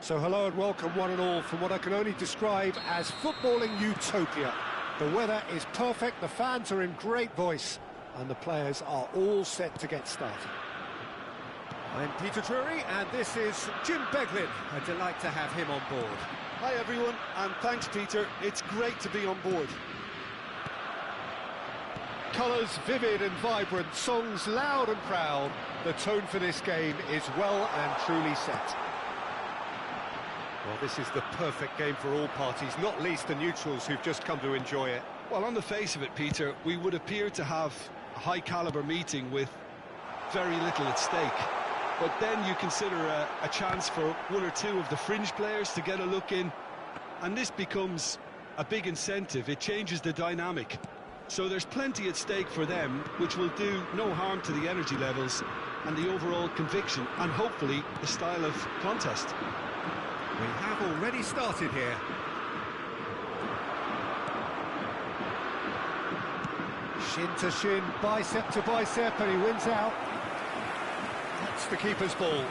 So hello and welcome one and all from what I can only describe as footballing utopia. The weather is perfect, the fans are in great voice, and the players are all set to get started. I'm Peter Drury, and this is Jim Beglin. A delight to have him on board. Hi everyone, and thanks Peter, it's great to be on board. Colours vivid and vibrant, songs loud and proud. The tone for this game is well and truly set. Well, this is the perfect game for all parties, not least the neutrals who've just come to enjoy it. Well, on the face of it, Peter, we would appear to have a high-caliber meeting with very little at stake. But then you consider a chance for one or two of the fringe players to get a look in, and this becomes a big incentive. It changes the dynamic. So there's plenty at stake for them, which will do no harm to the energy levels and the overall conviction, and hopefully the style of contest. We have already started here. Shin to shin, bicep to bicep, and he wins out. That's the keeper's ball.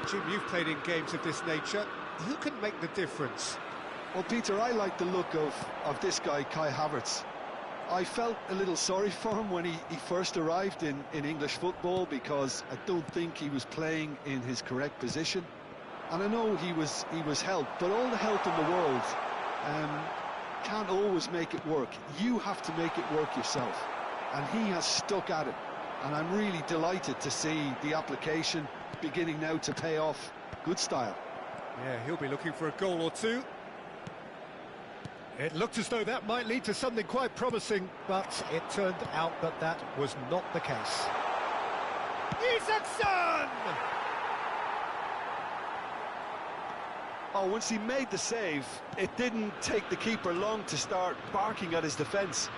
Jim, you've played in games of this nature. Who can make the difference? Well, Peter, I like the look of this guy, Kai Havertz. I felt a little sorry for him when he first arrived in English football, because I don't think he was playing in his correct position. And I know he was helped, but all the help in the world can't always make it work. You have to make it work yourself. And he has stuck at it. And I'm really delighted to see the application beginning now to pay off. Good style. Yeah, he'll be looking for a goal or two. It looked as though that might lead to something quite promising, but it turned out that that was not the case. Isaacson! Oh, once he made the save, it didn't take the keeper long to start barking at his defence.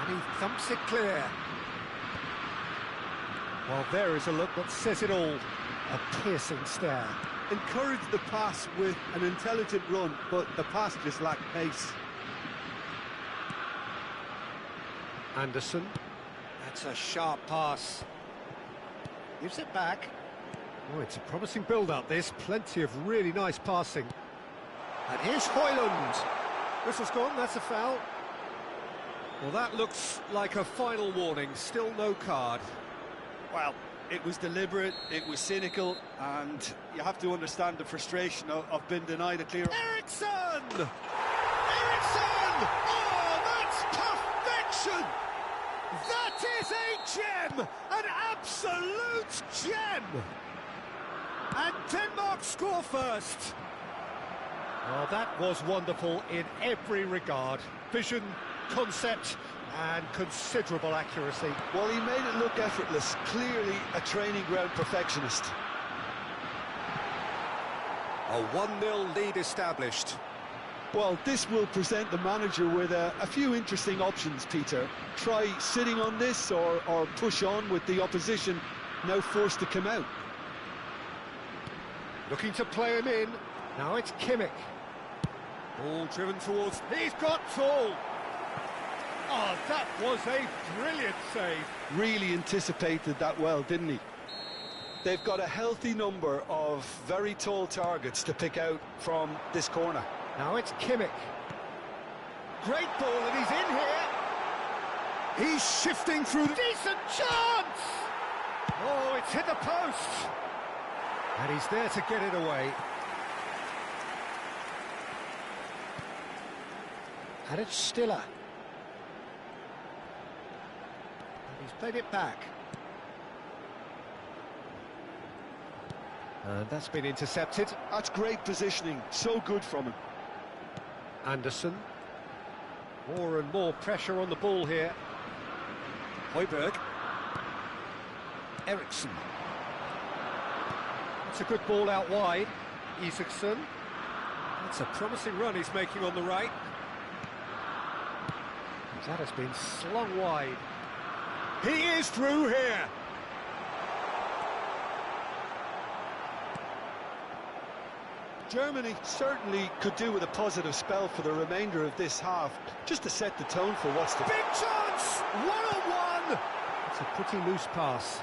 And he thumps it clear. Well, there is a look that says it all. A piercing stare. Encouraged the pass with an intelligent run, but the pass just lacked pace. Anderson. That's a sharp pass. Gives it back. Oh, it's a promising build-up, this. Plenty of really nice passing. And here's Højlund. Whistle's gone, that's a foul. Well, that looks like a final warning. Still no card. Well, it was deliberate, it was cynical, and you have to understand the frustration of being denied a clear... Eriksson! Eriksson! Oh, that's perfection! That is a gem! An absolute gem! And Denmark score first. Well, that was wonderful in every regard. Vision, concept, and considerable accuracy. Well, he made it look effortless. Clearly a training ground perfectionist. A 1-0 lead established. Well, this will present the manager with a few interesting options, Peter. Try sitting on this or push on with the opposition now forced to come out. Looking to play him in. Now it's Kimmich. Ball driven towards... He's got tall! Oh, that was a brilliant save. Really anticipated that well, didn't he? They've got a healthy number of very tall targets to pick out from this corner. Now it's Kimmich. Great ball, and he's in here. He's shifting through the... Decent chance! Oh, it's hit the post. And he's there to get it away. And it's Stiller. He's played it back. And that's been intercepted. That's great positioning, so good from him. Anderson. More and more pressure on the ball here. Højbjerg. Eriksson. That's a good ball out wide. Isaacson. That's a promising run he's making on the right. That has been slung wide. He is through here. Germany certainly could do with a positive spell for the remainder of this half, just to set the tone for what's to... Big chance! 1-on-1! It's a pretty loose pass.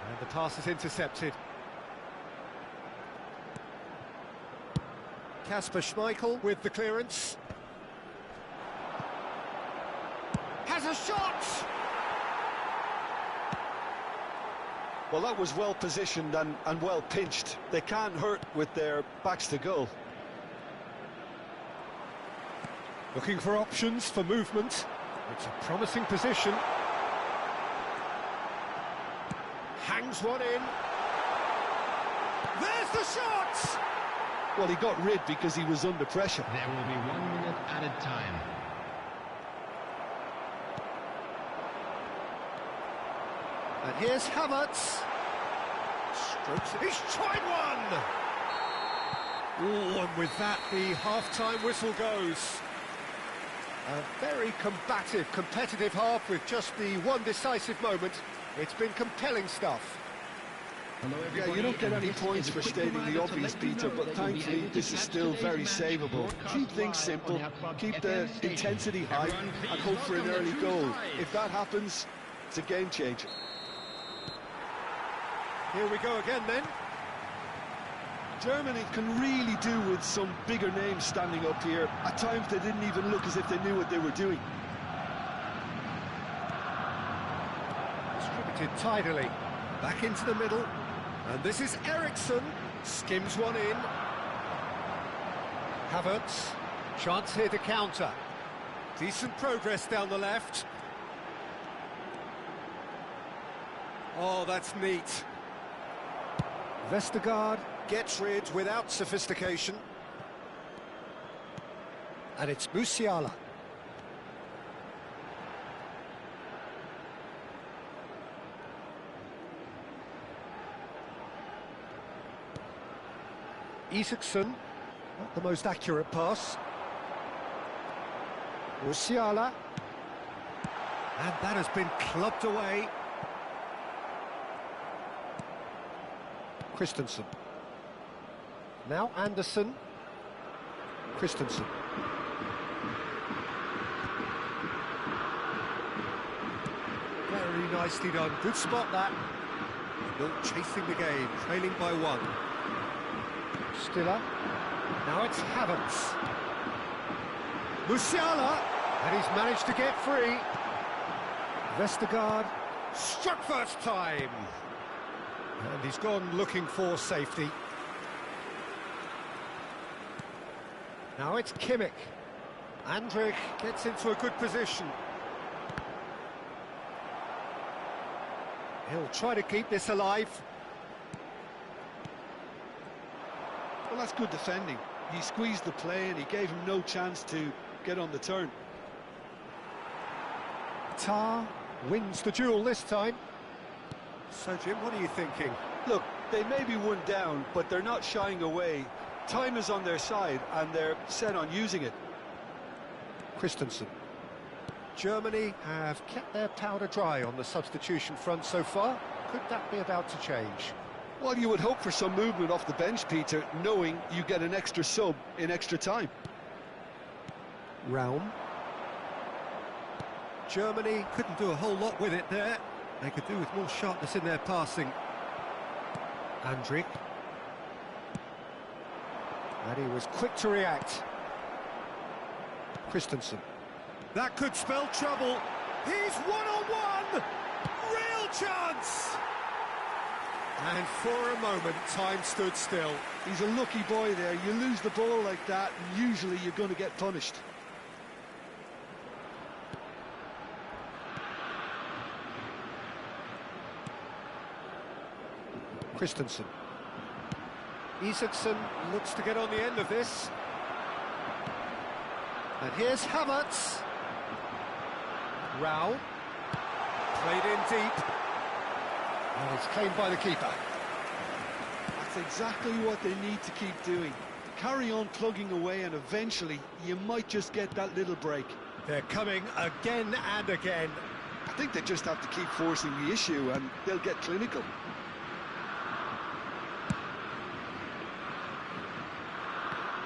And the pass is intercepted. Kasper Schmeichel with the clearance. Has a shot! Well, that was well positioned and well pinched. They can't hurt with their backs to goal. Looking for options for movement. It's a promising position. Hangs one in. There's the shot! Well, he got rid because he was under pressure. There will be 1 minute added time. And here's Havertz. Strokes it. He's tried one! Ooh, and with that, the half-time whistle goes. A very combative, competitive half with just the one decisive moment. It's been compelling stuff. Yeah, you don't get any points for stating the obvious, Peter, but thankfully this is still very savable. Keep things simple, keep the intensity high, and hope for an early goal. If that happens, it's a game changer. Here we go again then. Germany can really do with some bigger names standing up here. At times they didn't even look as if they knew what they were doing. Distributed tidily. Back into the middle. And this is Eriksson. Skims one in. Havertz. Chance here to counter. Decent progress down the left. Oh, that's neat. Vestergaard gets rid without sophistication. And it's Musiala. Isaacson, not the most accurate pass. Musiala. And that has been clubbed away. Christensen. Now Anderson. Christensen. Very nicely done. Good spot that. Still chasing the game, trailing by one. Stiller. Now it's Havertz. Musiala. And he's managed to get free. Vestergaard. Struck first time. And he's gone looking for safety. Now it's Kimmich. Andrich gets into a good position. He'll try to keep this alive. Well, that's good defending. He squeezed the play and he gave him no chance to get on the turn. Tar wins the duel this time. So, Jim, what are you thinking? Look, they may be one down, but they're not shying away. Time is on their side, and they're set on using it. Christensen. Germany have kept their powder dry on the substitution front so far. Could that be about to change? Well, you would hope for some movement off the bench, Peter, knowing you get an extra sub in extra time. Raum. Germany couldn't do a whole lot with it there. They could do with more sharpness in their passing. Andrich. And he was quick to react. Christensen. That could spell trouble. He's one-on-one! Real chance! And for a moment, time stood still. He's a lucky boy there. You lose the ball like that, and usually you're going to get punished. Christensen. Isaacson looks to get on the end of this. And here's Havertz. Rao. Played in deep. And it's claimed by the keeper. That's exactly what they need to keep doing. Carry on plugging away and eventually you might just get that little break. They're coming again and again. I think they just have to keep forcing the issue and they'll get clinical.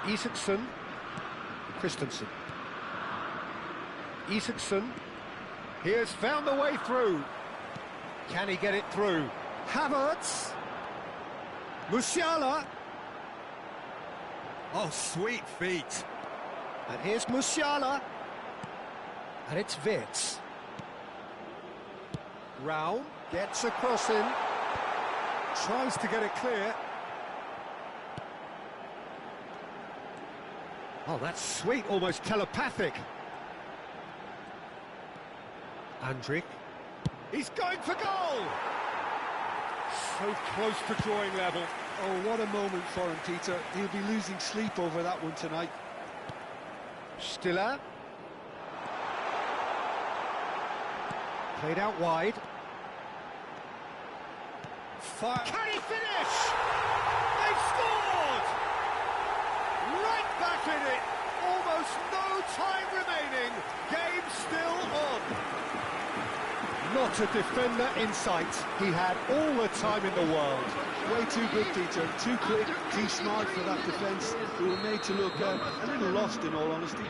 Isaacson. Christensen. Isaacson. He has found the way through. Can he get it through? Havertz. Musiala. Oh, sweet feet. And here's Musiala. And it's Wirtz. Raum gets a cross in. Tries to get it clear. Oh, that's sweet, almost telepathic. Andrik. He's going for goal! So close to drawing level. Oh, what a moment for him, Peter. He'll be losing sleep over that one tonight. Stiller. Played out wide. Fire. Can he finish? They've scored! Right back in it. Almost no time remaining. Game still on. Not a defender in sight. He had all the time in the world. Way too good, Peter. Too quick, too smart for that defence. Who were made to look a little lost, in all honesty.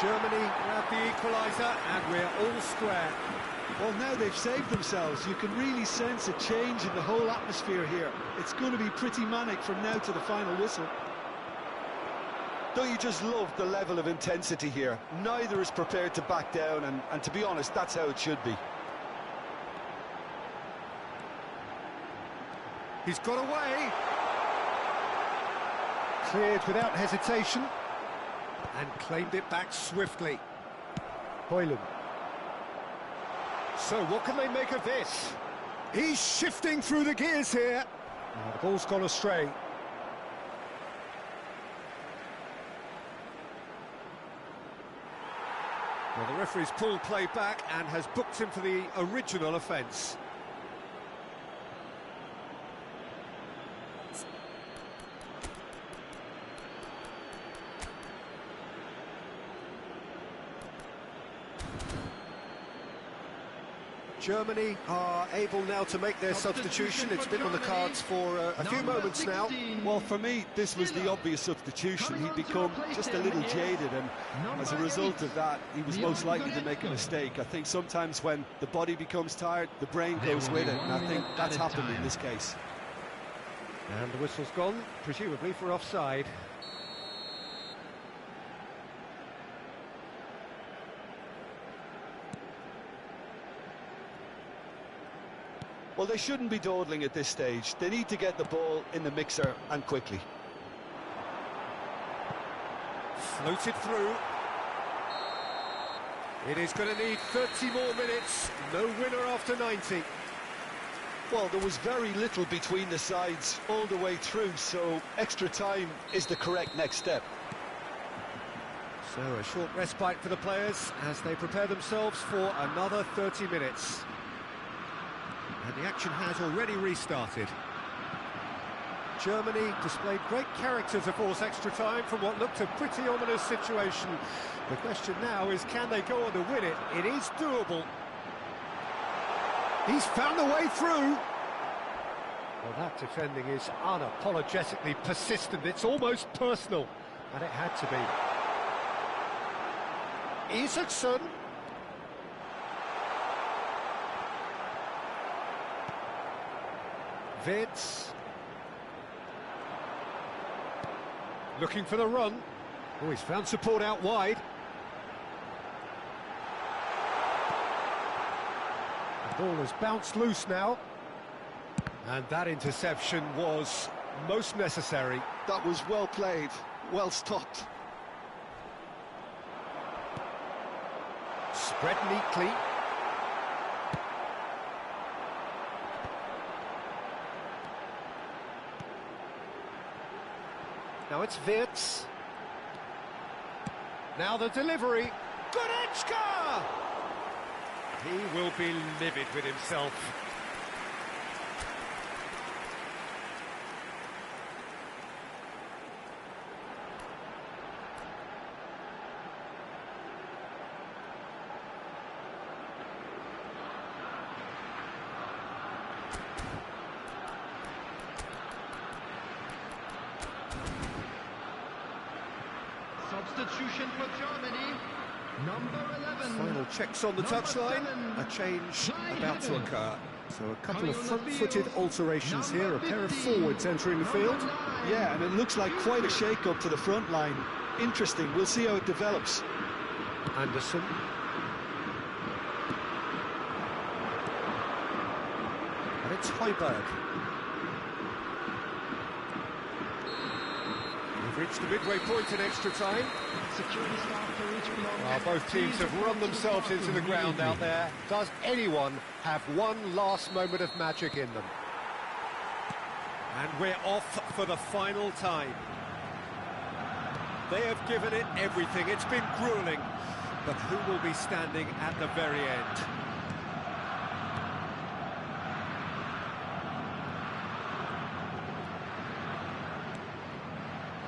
Germany grab the equaliser, and we're all square. Well, now they've saved themselves. You can really sense a change in the whole atmosphere here. It's going to be pretty manic from now to the final whistle. Don't you just love the level of intensity here? Neither is prepared to back down, and to be honest, that's how it should be. He's got away. Cleared without hesitation. And claimed it back swiftly. Højlund. So what can they make of this? He's shifting through the gears here. Oh, the ball's gone astray. Well, the referee's pulled play back and has booked him for the original offence. Germany are able now to make their substitution. It's been on the cards for a few moments now. Well, for me, this was the obvious substitution. He'd become just a little jaded, and as a result of that, he was most likely to make a mistake. I think sometimes when the body becomes tired, the brain goes with it, and I think that's happened in this case. And the whistle's gone, presumably for offside. Well, they shouldn't be dawdling at this stage. They need to get the ball in the mixer, and quickly. Floated through. It is going to need 30 more minutes. No winner after 90. Well, there was very little between the sides all the way through, so extra time is the correct next step. So a short respite for the players as they prepare themselves for another 30 minutes. And the action has already restarted. Germany displayed great character to force extra time from what looked a pretty ominous situation. The question now is, can they go on to win it? It is doable. He's found a way through. Well, that defending is unapologetically persistent. It's almost personal, and it had to be. Isaacson. Wirtz. Looking for the run. Oh, he's found support out wide. The ball has bounced loose now. And that interception was most necessary. That was well played, well stopped. Spread neatly. Now it's Wirtz. Now the delivery. Goretzka! He will be livid with himself. Substitution for Germany. Number 11. Final checks on the Number touchline. 7. A change Kai about to Havertz. occur. So a couple Coming of on the front-footed field, alterations here. A pair of 15. forwards entering the Number field. 9. Yeah, and it looks like quite a shake-up to the front line. Interesting, we'll see how it develops. Anderson. And it's Højbjerg. We've reached the midway point in extra time. Security staff for each block. Well, both teams have run themselves into the ground out there. Does anyone have one last moment of magic in them? And we're off for the final time. They have given it everything. It's been grueling. But who will be standing at the very end?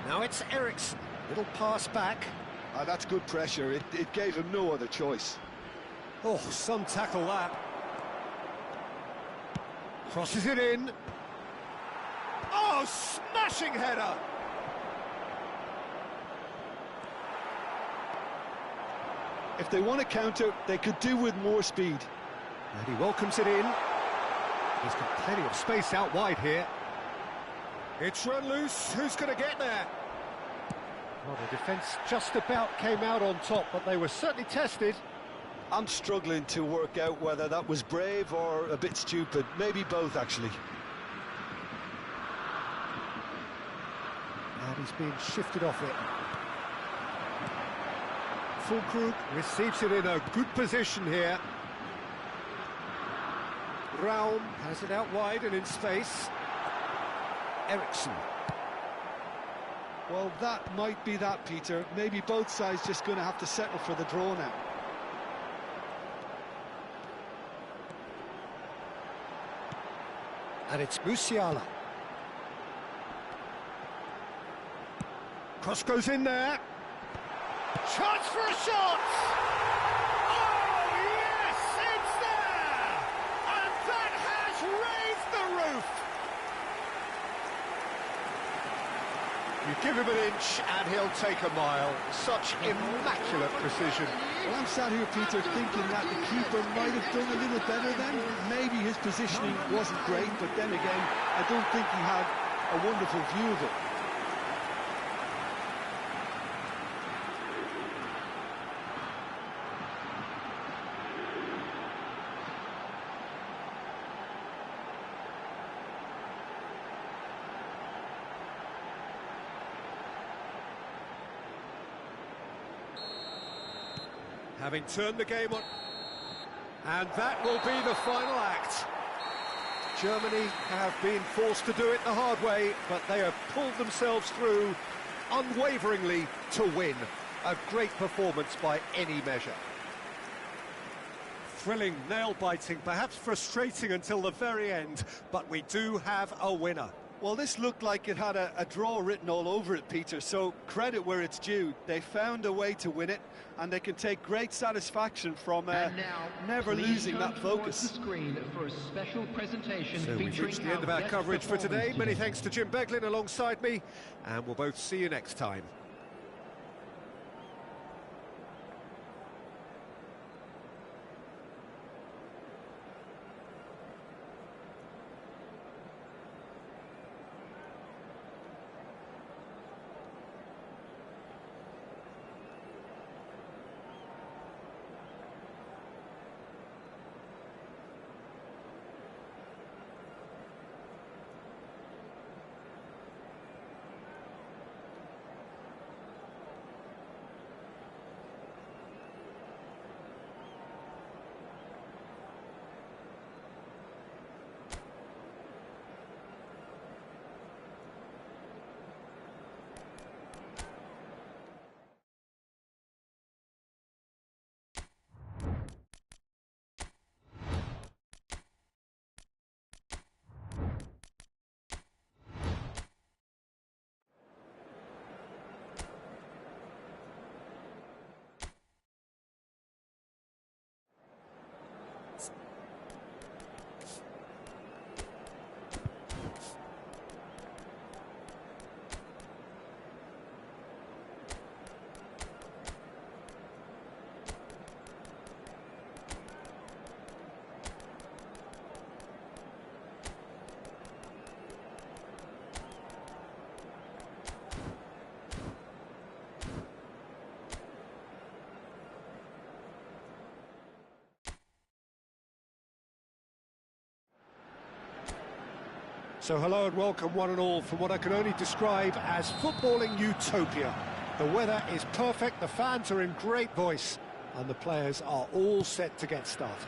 Now it's Eriksen. Little pass back. That's good pressure, it gave him no other choice. Oh, some tackle that. Crosses it in. Oh, smashing header! If they want to counter, they could do with more speed. And he welcomes it in. He's got plenty of space out wide here. It's run loose. Who's going to get there? Well, the defence just about came out on top, but they were certainly tested. I'm struggling to work out whether that was brave or a bit stupid. Maybe both, actually. And he's being shifted off it. Fulkrug receives it in a good position here. Raum has it out wide and in space. Eriksen. Well, that might be that, Peter. Maybe both sides just going to have to settle for the draw now. And it's Musiala. Cross goes in there. Chance for a shot! Oh, yes, it's there! And that has raised the roof! You give him an inch and he'll take a mile. Such immaculate precision. Well, I'm sat here, Peter, thinking that the keeper might have done a little better then. Maybe his positioning wasn't great, but then again, I don't think he had a wonderful view of it. Having turned the game on. And that will be the final act. Germany have been forced to do it the hard way, but they have pulled themselves through unwaveringly to win. A great performance by any measure. Thrilling, nail-biting, perhaps frustrating until the very end, but we do have a winner. Well, this looked like it had a draw written all over it, Peter, so credit where it's due. They found a way to win it, and they can take great satisfaction from And now, never please losing turn that towards focus. the screen for a special presentation So we've featuring reached the end of our best coverage for today. performance Many thanks to Jim Beglin alongside me, and we'll both see you next time. So hello and welcome one and all from what I can only describe as footballing utopia. The weather is perfect, the fans are in great voice, and the players are all set to get started.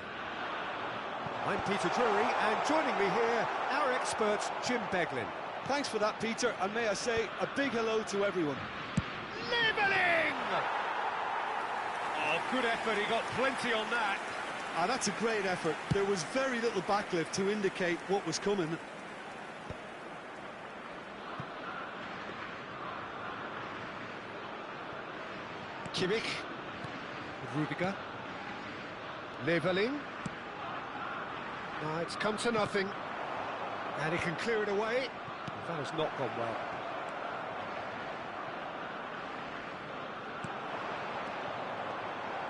I'm Peter Drury, and joining me here, our expert Jim Beglin. Thanks for that, Peter, and may I say a big hello to everyone. Levelling! Oh, good effort, he got plenty on that. That's a great effort. There was very little backlift to indicate what was coming. Kimmich, Rudiger, Leveling. No, it's come to nothing, and he can clear it away. That has not gone well.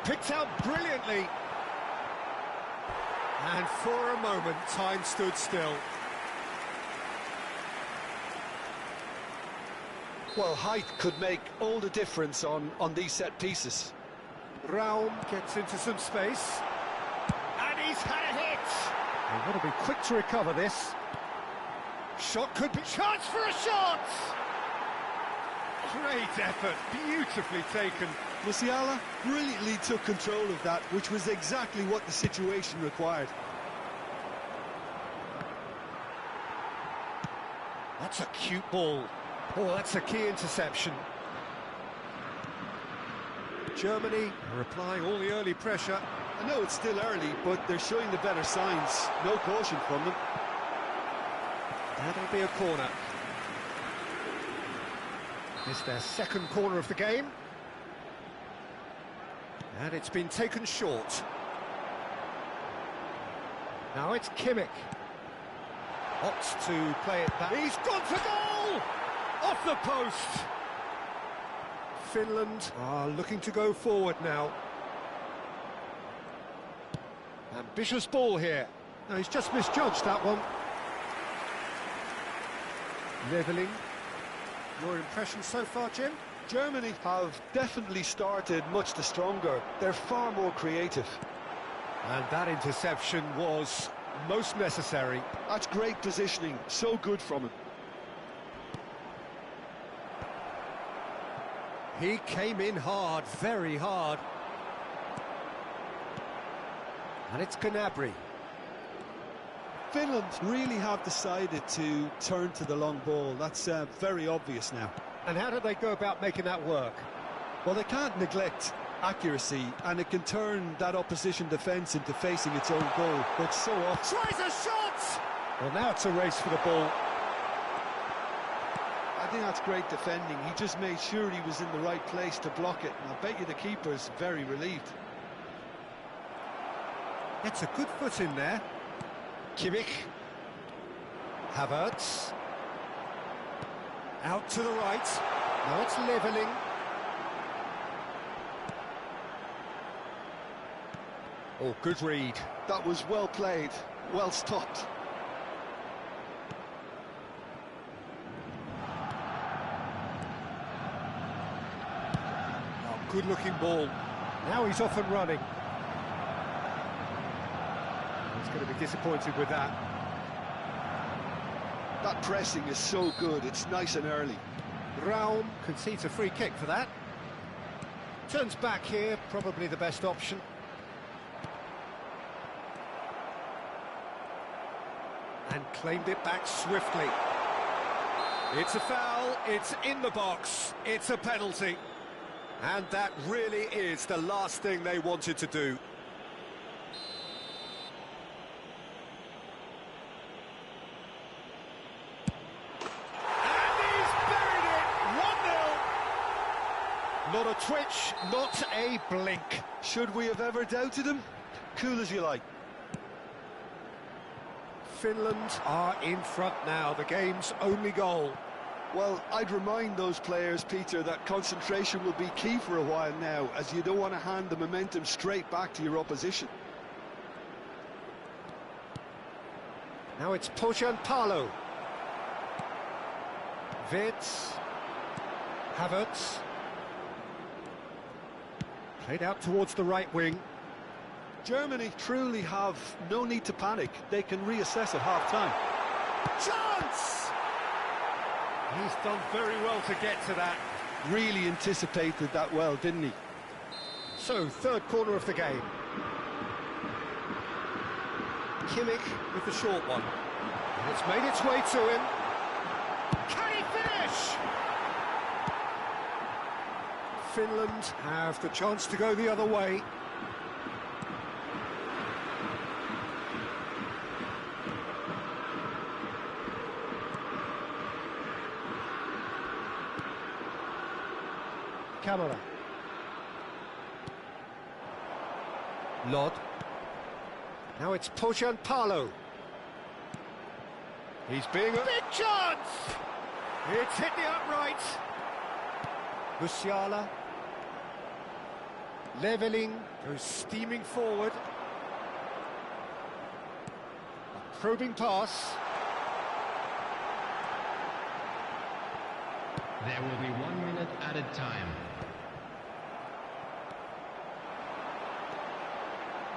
Picked out brilliantly, and for a moment, time stood still. Well, height could make all the difference on these set pieces. Raum gets into some space, and he's had a hit. They've got to be quick to recover this. Shot could be... Chance for a shot! Great effort, beautifully taken. Musiala brilliantly took control of that, which was exactly what the situation required. That's a cute ball. Oh, that's a key interception. Germany are applying all the early pressure. I know it's still early, but they're showing the better signs. No caution from them. That'll be a corner. It's their second corner of the game. And it's been taken short. Now it's Kimmich. Opts to play it back. He's gone for goal! Off the post! Finland are looking to go forward now. Ambitious ball here. No, he's just misjudged that one. Leveling. Your impression so far, Jim? Germany have definitely started much the stronger. They're far more creative. And that interception was most necessary. That's great positioning, so good from him. He came in hard, very hard. And it's Gnabry. Finland really have decided to turn to the long ball. That's very obvious now. And how do they go about making that work? Well, they can't neglect accuracy, and it can turn that opposition defence into facing its own goal, but so often... Tries a shot! Well, now it's a race for the ball. I think that's great defending. He just made sure he was in the right place to block it, and I bet you the keeper's very relieved. It's a good foot in there. Kimmich. Havertz. Out to the right. Now it's Leveling. Oh, good read. That was well played, well stopped. Oh, good-looking ball. Now he's off and running. He's going to be disappointed with that. That pressing is so good, it's nice and early. Raum concedes a free kick for that. Turns back here, probably the best option. And claimed it back swiftly. It's a foul, it's in the box, it's a penalty. And that really is the last thing they wanted to do. Not a twitch, not a blink. Should we have ever doubted him? Cool as you like. Finland are in front now, the game's only goal. Well, I'd remind those players, Peter, that concentration will be key for a while now, as you don't want to hand the momentum straight back to your opposition. Now it's Pohjanpalo. Wirtz. Havertz. Played out towards the right wing. Germany truly have no need to panic. They can reassess at half-time. Chance! He's done very well to get to that. Really anticipated that well, didn't he? So, third corner of the game. Kimmich with the short one. And it's made its way to him. Can he finish? Finland have the chance to go the other way. Camera. Lod. Now it's Pohjanpalo. He's being a big chance! It's hit the upright. Musiala. Leveling goes steaming forward. A probing pass. There will be 1 minute added time.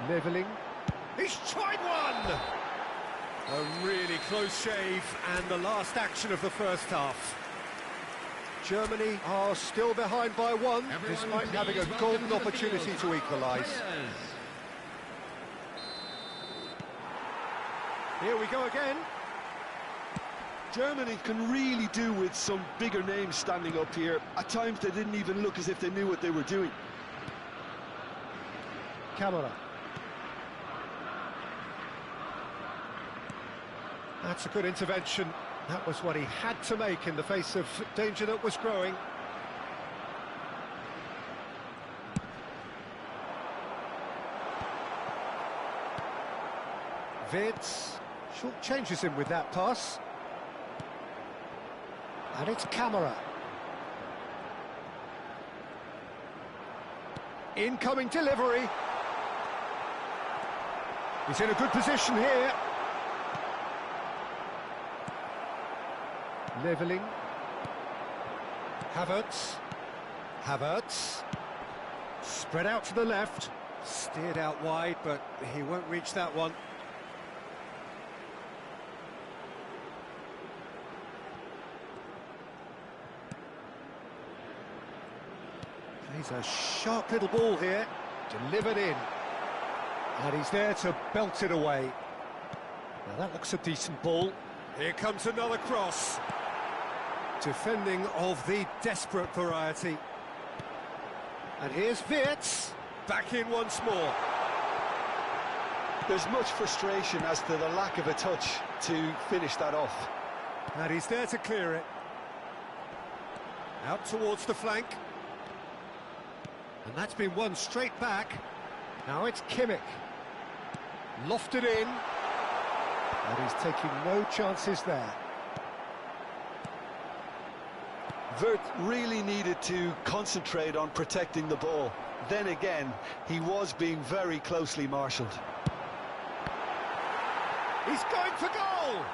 Leveling. He's tried one! A really close shave, and the last action of the first half. Germany are still behind by one, despite having a golden opportunity to equalise. Here we go again. Germany can really do with some bigger names standing up here. At times they didn't even look as if they knew what they were doing. Camera. That's a good intervention. That was what he had to make in the face of danger that was growing. Wirtz short changes him with that pass. And it's Camera. Incoming delivery. He's in a good position here. Leveling. Havertz. Spread out to the left. Steered out wide, but he won't reach that one. Plays a sharp little ball here. Delivered in. And he's there to belt it away. Now that looks a decent ball. Here comes another cross. Defending of the desperate variety. And here's Wirtz, back in once more. There's much frustration as to the lack of a touch to finish that off. And he's there to clear it. Out towards the flank. And that's been won straight back. Now it's Kimmich. Lofted in. And he's taking no chances there. Wirtz really needed to concentrate on protecting the ball. Then again, he was being very closely marshalled. He's going for goal!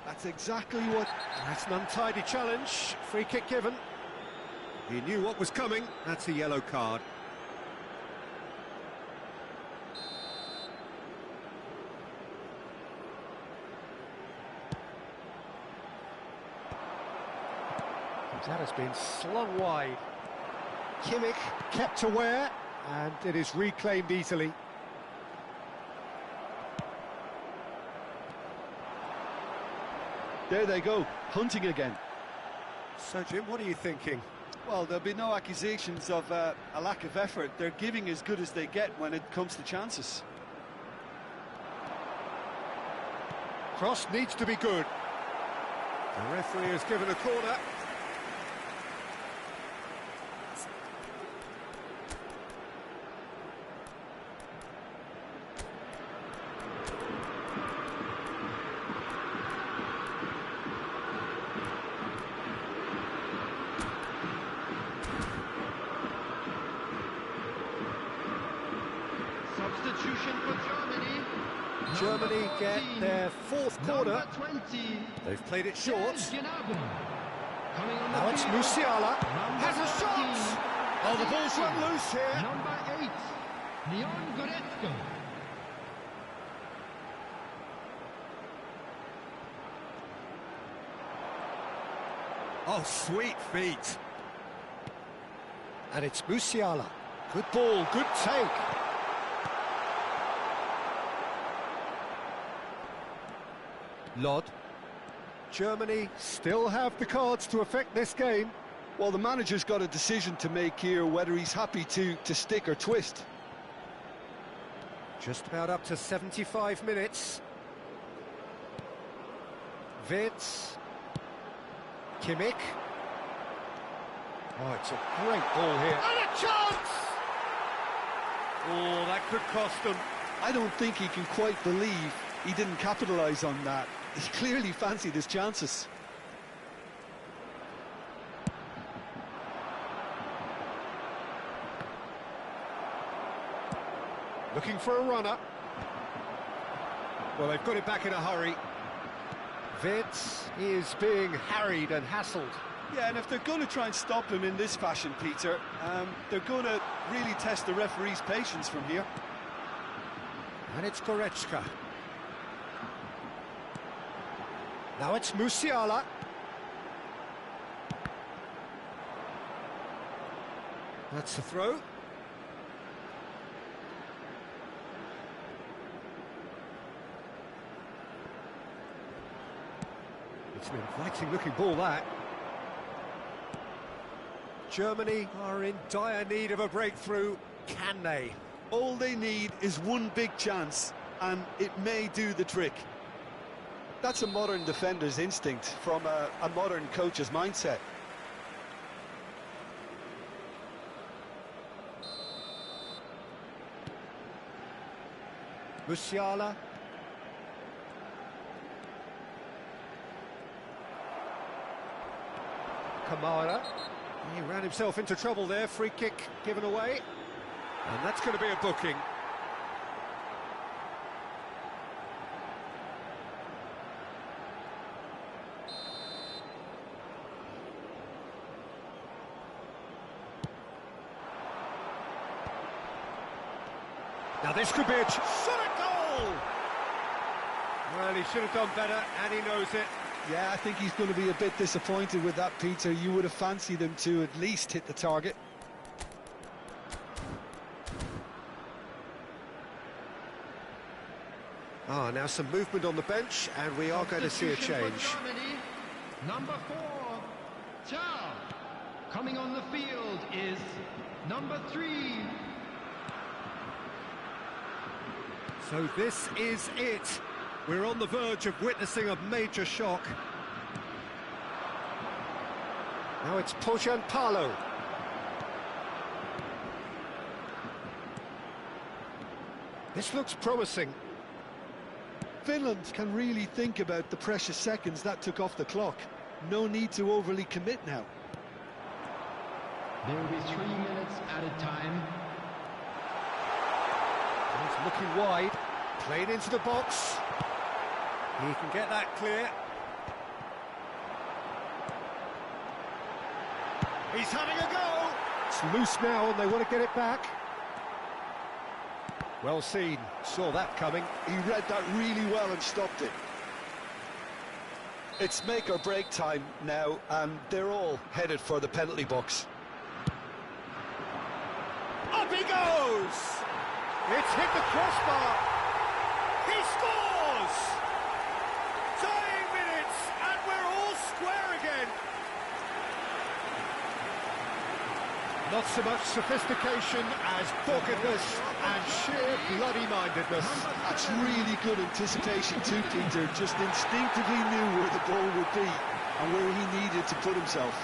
That's exactly what... That's an untidy challenge. Free kick given. He knew what was coming. That's a yellow card. That has been slung wide. Kimmich kept aware, and it is reclaimed easily. There they go, hunting again. So, Jim, what are you thinking? Well, there'll be no accusations of a lack of effort. They're giving as good as they get when it comes to chances. Cross needs to be good. The referee has given a corner. Substitution for Germany. Germany get their fourth corner. 20. They've played it short. Coming on Now the it's field. Musiala. Number Has a 14. shot! Oh, the ball's run loose here. Number 8, Leon Goretzka. Oh, sweet feet. And it's Musiala. Good ball, good take. Lod. Germany still have the cards to affect this game. Well, the manager's got a decision to make here, whether he's happy to stick or twist. Just about up to 75 minutes. Wirtz. Kimmich. Oh, it's a great ball here. And a chance! Oh, that could cost them. I don't think he can quite believe he didn't capitalise on that. He clearly fancied his chances. Looking for a runner. Well, they've got it back in a hurry. Wirtz is being harried and hassled. Yeah, and if they're going to try and stop him in this fashion, Peter, they're going to really test the referee's patience from here. And it's Goretzka. Now it's Musiala. That's the throw. It's an inviting looking ball, that. Germany are in dire need of a breakthrough. Can they? All they need is one big chance, and it may do the trick. That's a modern defender's instinct from a modern coach's mindset. Musiala. Kamara. He ran himself into trouble there. Free kick given away. And that's going to be a booking. Now this could be a shot at goal! Well, he should have done better, and he knows it. Yeah, I think he's going to be a bit disappointed with that, Peter. You would have fancied him to at least hit the target. Ah, now some movement on the bench, and we are going to see a change. Germany, number 4, Ciao. Coming on the field is number 3. So this is it. We're on the verge of witnessing a major shock. Now it's Pohjanpalo. This looks promising. Finland can really think about the precious seconds that took off the clock. No need to overly commit now. There will be 3 minutes added time. He's looking wide, played into the box. He can get that clear. He's having a go. It's loose now and they want to get it back. Well seen, saw that coming. He read that really well and stopped it. It's make or break time now, and they're all headed for the penalty box. Up he goes! It's hit the crossbar. He scores! Dying minutes, and we're all square again. Not so much sophistication as doggedness and sheer bloody-mindedness. That's really good anticipation too, Peter. Just instinctively knew where the ball would be and where he needed to put himself.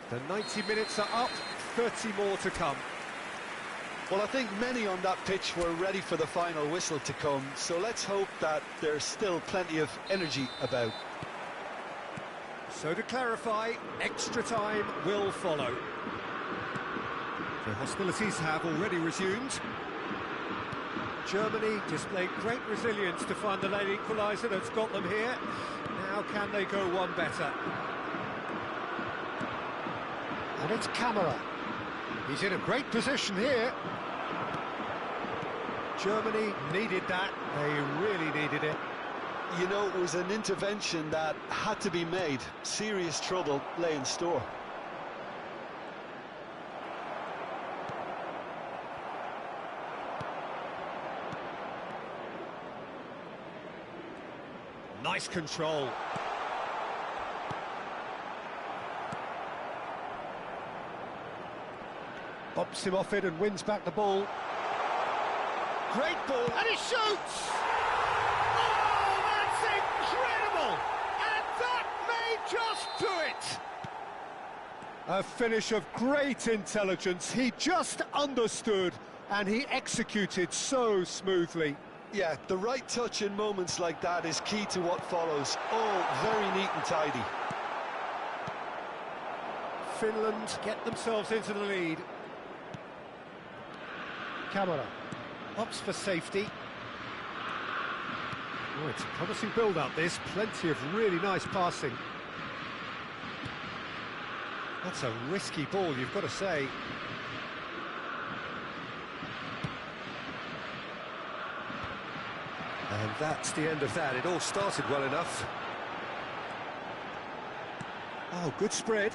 The 90 minutes are up, 30 more to come. Well, I think many on that pitch were ready for the final whistle to come, so let's hope that there's still plenty of energy about. So to clarify, extra time will follow. The hostilities have already resumed. Germany displayed great resilience to find the late equaliser that's got them here. Now can they go one better? And it's Kamara. He's in a great position here. Germany needed that. They really needed it. You know, it was an intervention that had to be made. Serious trouble lay in store. Nice control. Bops him off it and wins back the ball. Great ball, and he shoots! Oh, that's incredible! And that may just do it! A finish of great intelligence. He just understood, and he executed so smoothly. Yeah, the right touch in moments like that is key to what follows. Oh, very neat and tidy. Finland get themselves into the lead. Kamara opts for safety. Oh, it's a promising build-up, this. Plenty of really nice passing. That's a risky ball, you've got to say. And that's the end of that. It all started well enough. Oh, good spread.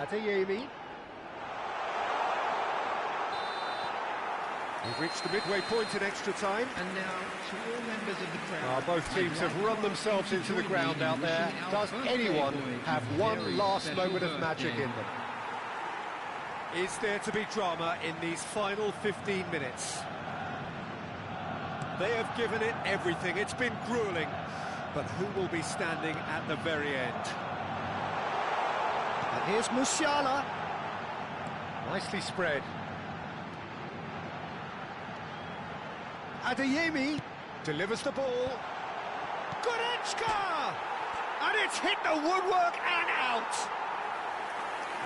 Adeyemi. We've reached the midway point in extra time. And now, to all members of the crowd... Both teams have run themselves into the ground out there. Does anyone have one last moment of magic in them? Is there to be drama in these final 15 minutes? They have given it everything. It's been gruelling. But who will be standing at the very end? And here's Musiala. Nicely spread. Adeyemi delivers the ball. Goretzka! And it's hit the woodwork and out.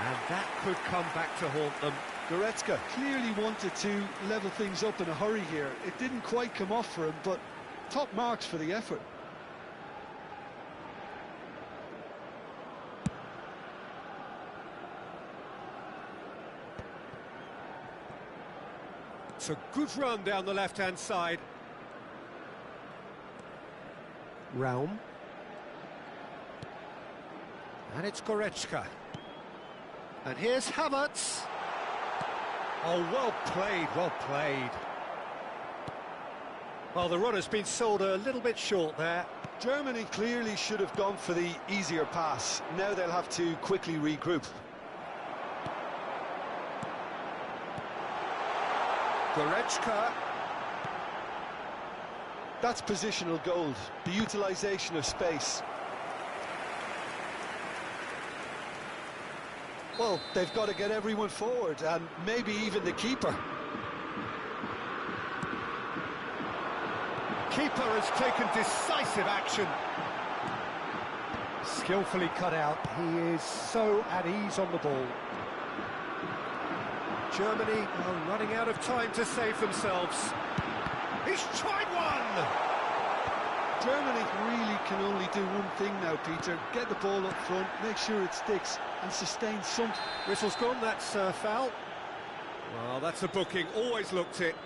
And that could come back to haunt them. Goretzka clearly wanted to level things up in a hurry here. It didn't quite come off for him, but top marks for the effort. It's a good run down the left-hand side. Raum. And it's Goretzka. And here's Havertz. Oh, well played, well played. Well, the run has been sold a little bit short there. Germany clearly should have gone for the easier pass. Now they'll have to quickly regroup. Goretzka. That's positional gold, the utilisation of space. Well, they've got to get everyone forward, and maybe even the keeper. Keeper has taken decisive action. Skillfully cut out. He is so at ease on the ball. Germany are running out of time to save themselves. He's tried one! Germany really can only do one thing now, Peter. Get the ball up front, make sure it sticks, and sustain some... Whistle's gone, that's foul. Well, that's a booking, always looked it.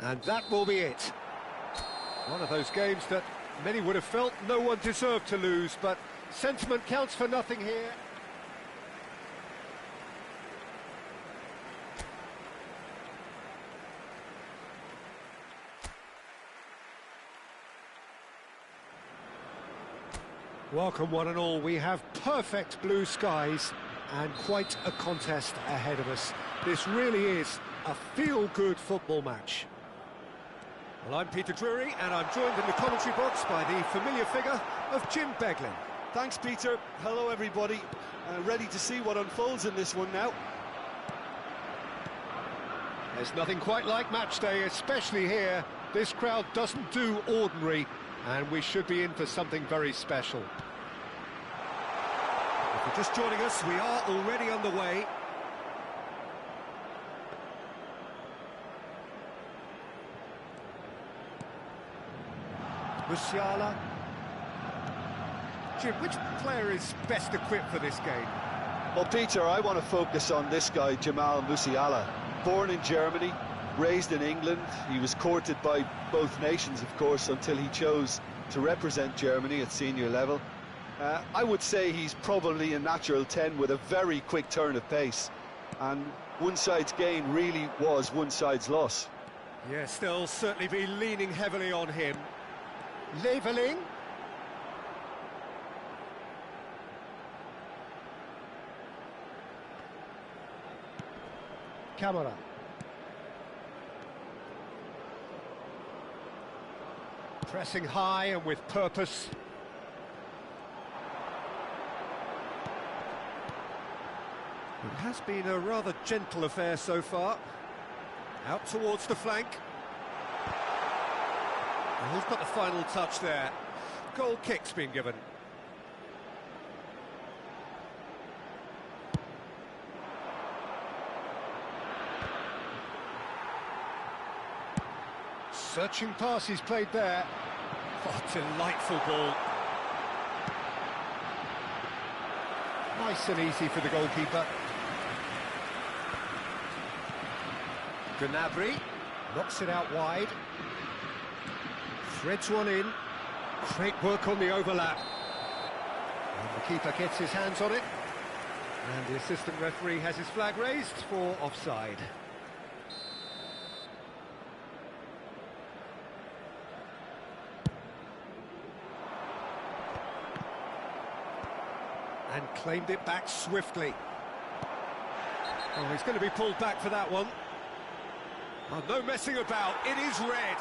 And that will be it. One of those games that many would have felt no one deserved to lose, but sentiment counts for nothing here. Welcome one and all. We have perfect blue skies and quite a contest ahead of us. This really is a feel-good football match. Well, I'm Peter Drury, and I'm joined in the commentary box by the familiar figure of Jim Beglin. Thanks, Peter. Hello, everybody. Ready to see what unfolds in this one now. There's nothing quite like match day, especially here. This crowd doesn't do ordinary, and we should be in for something very special. you're just joining us, we are already underway. Musiala. Jim, which player is best equipped for this game? Well, Peter, I want to focus on this guy, Jamal Musiala. Born in Germany, raised in England. He was courted by both nations, of course, until he chose to represent Germany at senior level. I would say he's probably a natural 10 with a very quick turn of pace. And one side's gain really was one side's loss. Yes, they'll certainly be leaning heavily on him. Leveling. Camera. Pressing high and with purpose. It has been a rather gentle affair so far. Out towards the flank. And who's got the final touch there? Goal kick's been given. Searching pass he's played there. Oh, delightful ball. Nice and easy for the goalkeeper. Gnabry knocks it out wide. Threads one in. Great work on the overlap. And the keeper gets his hands on it. And the assistant referee has his flag raised for offside. And claimed it back swiftly. Oh, he's going to be pulled back for that one. Oh, no messing about, it is red.